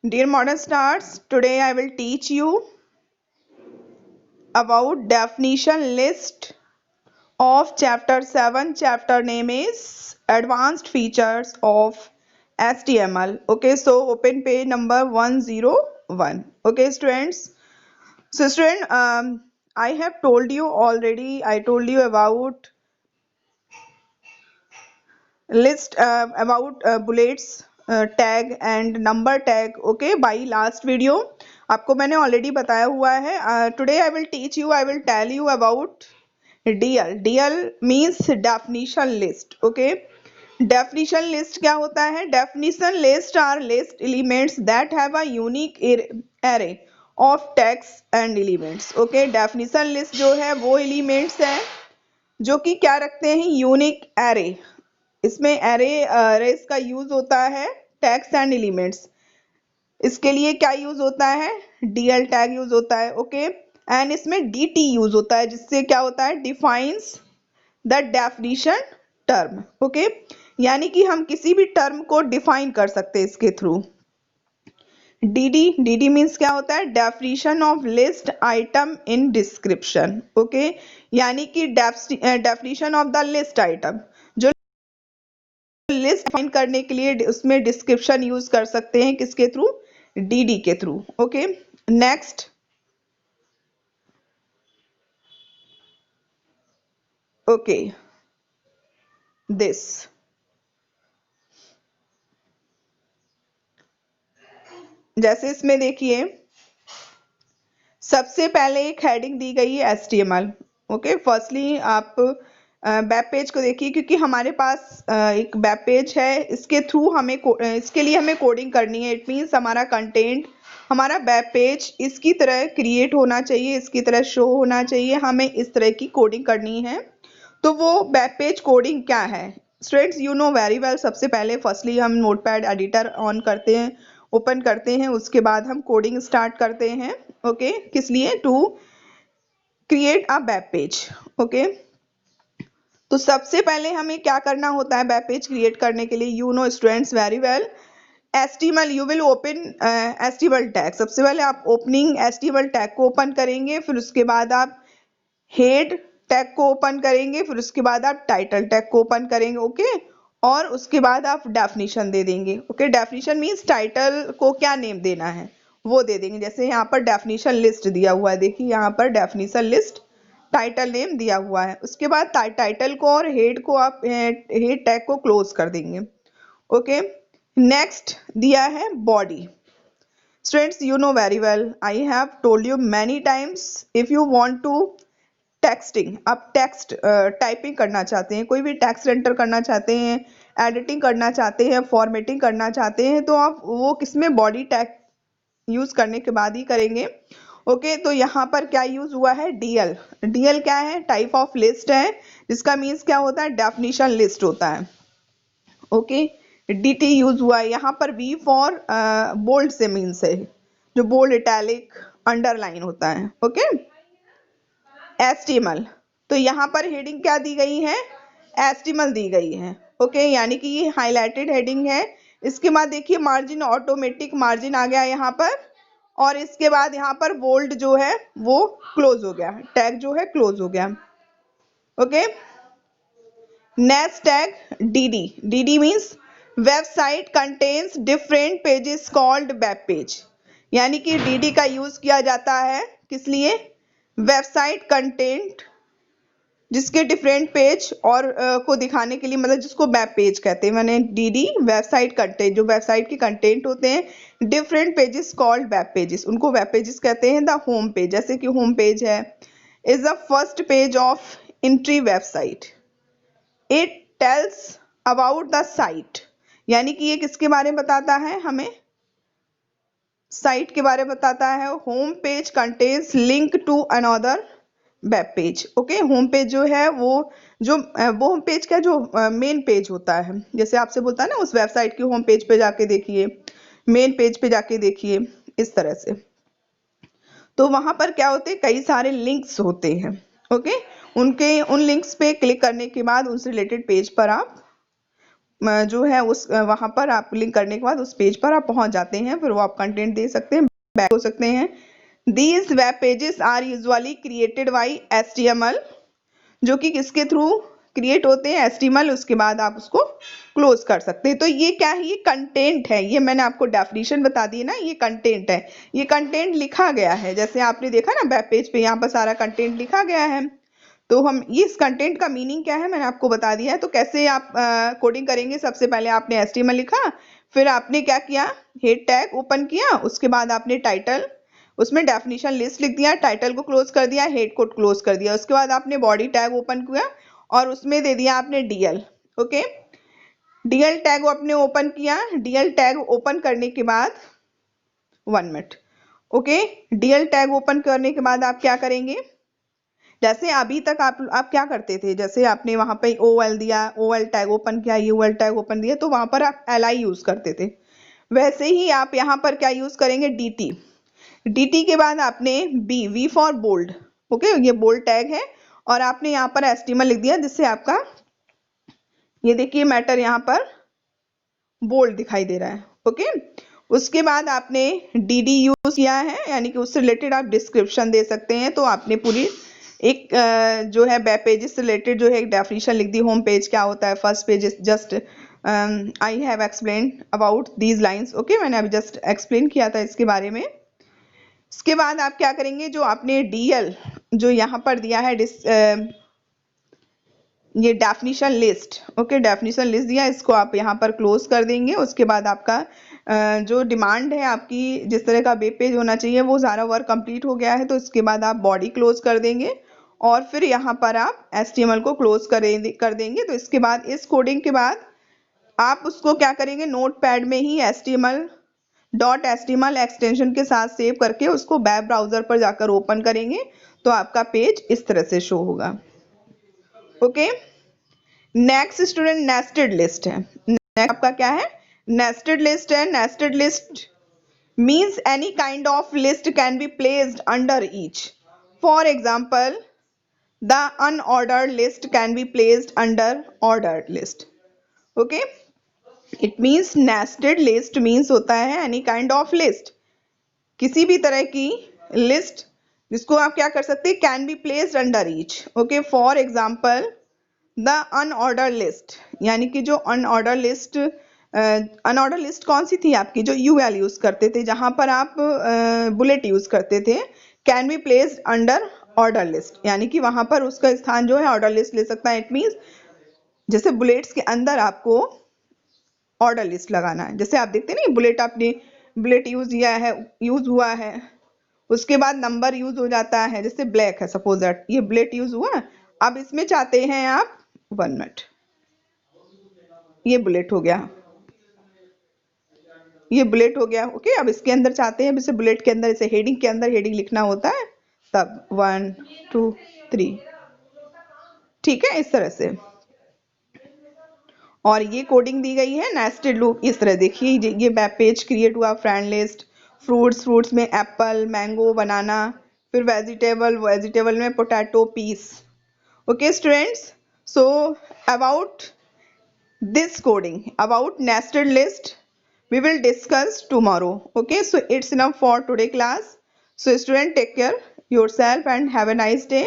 Dear modern stars, today I will teach you about definition list of chapter 7. Chapter name is Advanced Features of HTML. Okay, so open page number 101. Okay, students. So student, I have told you already, I told you about list about bullets tag and number tag. Okay, by last video आपको मैंने already बताया हुआ है. Today I will teach you, I will tell you about DL. DL means definition list. Okay, definition list क्या होता है? Definition list are list elements that have a unique array of text and elements. Okay, definition list जो है वो elements है जो कि क्या रखते हैं? Unique array. इसमें एरेस का यूज होता है टैग्स एंड एलिमेंट्स. इसके लिए क्या यूज होता है? डीएल टैग यूज होता है. ओके, एंड इसमें डीटी यूज होता है जिससे क्या होता है? Defines the definition term. Okay, यानी कि हम किसी भी टर्म को डिफाइन कर सकते हैं इसके थ्रू. डी मीन्स क्या होता है? Definition of list item in description. Okay, यानी कि definition of the list item, जो लिस्ट डिफाइन करने के लिए उसमें डिस्क्रिप्शन यूज कर सकते हैं. किसके थ्रू? डी के through. Okay, next. Okay, this जैसे इसमें देखिए सबसे पहले एक हेडिंग दी गई है HTML. ओके, फर्स्टली आप वेब पेज को देखिए क्योंकि हमारे पास एक वेब पेज है. इसके थ्रू हमें इसके लिए हमें कोडिंग करनी है. इट मीन्स हमारा कंटेंट, हमारा वेब पेज इसकी तरह क्रिएट होना चाहिए, इसकी तरह शो होना चाहिए. हमें इस तरह की कोडिंग करनी है. तो वो वेब पेज कोडिंग क्या है? Students you know very well. सबसे पहले फर्स्टली हम नोटपैड एडिटर ऑन करते हैं, ओपन करते हैं, उसके बाद हम कोडिंग स्टार्ट करते हैं. ओके, किस लिए? To create a web page. Okay, तो सबसे पहले हमें क्या करना होता है वेब पेज क्रिएट करने के लिए? You know students very well, HTML you will open HTML tag. सबसे पहले आप ओपनिंग HTML टैग को ओपन करेंगे, फिर उसके बाद आप हेड टैग को ओपन करेंगे, फिर उसके बाद आप टाइटल टैग को ओपन करेंगे. ओके, और उसके बाद आप डेफिनेशन दे देंगे. ओके, डेफिनेशन मीन्स टाइटल को क्या नेम देना है वो दे देंगे. जैसे यहाँ पर डेफिनेशन लिस्ट दिया हुआ है, देखिए यहाँ पर डेफिनेशन लिस्ट टाइटल नेम दिया हुआ है. उसके बाद टाइटल को और हेड को आप हेड टैग को क्लोज कर देंगे. ओके, नेक्स्ट दिया है body. Students you know very well, I have told you many times, if you want to texting, आप टेक्स्ट टाइपिंग करना चाहते हैं, कोई भी टेक्स्ट एंटर करना चाहते हैं, एडिटिंग करना चाहते हैं, फॉर्मेटिंग करना चाहते हैं, तो आप वो किसमें? बॉडी टैग यूज करने के बाद ही करेंगे. ओके, तो यहाँ पर क्या यूज हुआ है? डीएल. डीएल क्या है? टाइप ऑफ लिस्ट है जिसका मीन्स क्या होता है? डेफिनेशन लिस्ट होता है. ओके, डीटी यूज हुआ है. यहाँ पर वी फॉर बोल्ड से मीन्स है, जो बोल्ड, इटैलिक, अंडरलाइन होता है. ओके, HTML, तो यहाँ पर हेडिंग क्या दी गई है? HTML दी गई है. ओके, यानी कि ये हाईलाइटेड हेडिंग है. इसके बाद देखिए मार्जिन, ऑटोमेटिक मार्जिन आ गया यहाँ पर, और इसके बाद यहाँ पर बोल्ड जो है वो क्लोज हो गया, टैग जो है क्लोज हो गया. Okay, next tag DD. DD means website contains different pages called web page. यानी कि DD का यूज किया जाता है किस लिए? वेबसाइट कंटेंट जिसके डिफरेंट पेज और को दिखाने के लिए, मतलब जिसको वेब पेज कहते हैं. मैंने DD वेबसाइट कंटेंट, जो वेबसाइट के कंटेंट होते हैं, different pages called web pages, उनको वेब पेजेस कहते हैं. द होम पेज, जैसे कि होम पेज है, is the first page of entry website. It tells about the site, यानी कि ये किसके बारे में बताता है? हमें साइट के बारे में बताता है. Home page contains link to another web page. Okay, home page जो है वो होम पेज का जो मेन पेज होता है, जैसे आपसे बोलता है ना उस वेबसाइट की होम पेज पे जाके देखिए, मेन पेज पे जाके देखिए, इस तरह से. तो वहां पर क्या होते हैं? कई सारे लिंक्स होते हैं. ओके, उन लिंक्स पे क्लिक करने के बाद उनसे रिलेटेड पेज पर आप जो है उस वहां पर आप क्लिक करने के बाद उस पेज पर आप पहुंच जाते हैं, फिर वो आप कंटेंट दे सकते हैं, बैक हो सकते हैं। These web pages are usually created by HTML, जो कि किसके थ्रू क्रिएट होते हैं, HTML। उसके बाद आप उसको क्लोज कर सकते हैं। तो ये क्या है, ये कंटेंट है, ये मैंने आपको डेफिनेशन बता दी ना, ये कंटेंट है, ये कंटेंट लिखा गया है। जैसे आपने देखा ना वेब पेज पे यहाँ पर सारा कंटेंट लिखा गया है, तो हम ये इस कंटेंट का मीनिंग क्या है मैंने आपको बता दिया है। तो कैसे आप कोडिंग करेंगे, सबसे पहले आपने HTML लिखा, फिर आपने क्या किया, हेड टैग ओपन किया, उसके बाद आपने टाइटल, उसमें डेफिनेशन लिस्ट लिख दिया, टाइटल को क्लोज कर दिया, हेड को क्लोज कर दिया, उसके बाद आपने बॉडी टैग ओपन किया और उसमें दे दिया आपने DL। ओके, DL टैग आपने ओपन किया, DL टैग ओपन करने के बाद 1 minute, okay, DL tag open करने के बाद आप क्या करेंगे, जैसे अभी तक आप क्या करते थे, जैसे आपने वहां पे OL दिया, OL टैग ओपन किया, UL टैग ओपन दिया, तो वहां पर आप LI यूज करते थे। वैसे ही आप यहाँ पर क्या यूज करेंगे, DT। DT के बाद आपने V फॉर बोल्ड, ओके, ये बोल्ड टैग है, और आपने यहाँ पर HTML लिख दिया, जिससे आपका ये देखिए मैटर यहाँ पर बोल्ड दिखाई दे रहा है। ओके, उसके बाद आपने DD यूज किया है, यानी कि उससे रिलेटेड आप डिस्क्रिप्शन दे सकते हैं। तो आपने पूरी एक जो है वेब पेजेस से रिलेटेड जो है एक डेफिनेशन लिख दी, होम पेज क्या होता है, first page is just I have explain about these lines. Okay, मैंने अभी जस्ट एक्सप्लेन किया था इसके बारे में। इसके बाद आप क्या करेंगे, जो आपने DL जो यहाँ पर दिया है ये definition list, okay, definition list दिया, इसको आप यहाँ पर क्लोज कर देंगे। उसके बाद आपका जो डिमांड है आपकी, जिस तरह का वेब पेज होना चाहिए, वो सारा वर्क कंप्लीट हो गया है। तो इसके बाद आप बॉडी क्लोज कर देंगे और फिर यहाँ पर आप HTML को क्लोज कर देंगे। तो इसके बाद इस कोडिंग के बाद आप उसको क्या करेंगे, नोटपैड में ही HTML एक्सटेंशन के साथ सेव करके उसको वेब ब्राउजर पर जाकर ओपन करेंगे, तो आपका पेज इस तरह से शो होगा। Okay, next student nested list है। नेक्स्ट आपका क्या है, नेस्टेड लिस्ट है। Nested list means any kind of list can be placed under each. For example, the unordered list can be placed under ordered list. Okay, it means nested list means होता है any kind of list, किसी भी तरह की list जिसको आप क्या कर सकते हैं, can be placed under each. Okay, for example the unordered list, यानी कि जो अनऑर्डर लिस्ट कौन सी थी आपकी, जो UL यूज करते थे, जहां पर आप बुलेट यूज करते थे, can be placed under order list, यानी कि वहां पर उसका स्थान जो है ऑर्डर लिस्ट ले सकता है। इट मीन्स जैसे बुलेट्स के अंदर आपको ऑर्डर लिस्ट लगाना है, जैसे आप देखते नहीं बुलेट, आपने बुलेट यूज हुआ है, उसके बाद नंबर यूज हो जाता है, जैसे ब्लैक है, सपोज दैट ये बुलेट यूज हुआ, अब इसमें चाहते हैं आप 1 मिनट, ये बुलेट हो गया, ये बुलेट हो गया। ओके, अब इसके अंदर चाहते हैं, जैसे बुलेट के अंदर, जैसे हेडिंग के अंदर हेडिंग लिखना होता है, तब 1 2 3, ठीक है, इस तरह से। और ये कोडिंग दी गई है नेस्टेड लूप, इस तरह देखिए, ये वेब पेज क्रिएट हुआ, फ्रेंड लिस्ट, फ्रूट्स में एप्पल, मैंगो, बनाना, फिर वेजिटेबल में potato, peas. Okay students, so about this coding, about nested list, we will discuss tomorrow. Okay, so it's enough for today class. So student, take care yourself and have a nice day.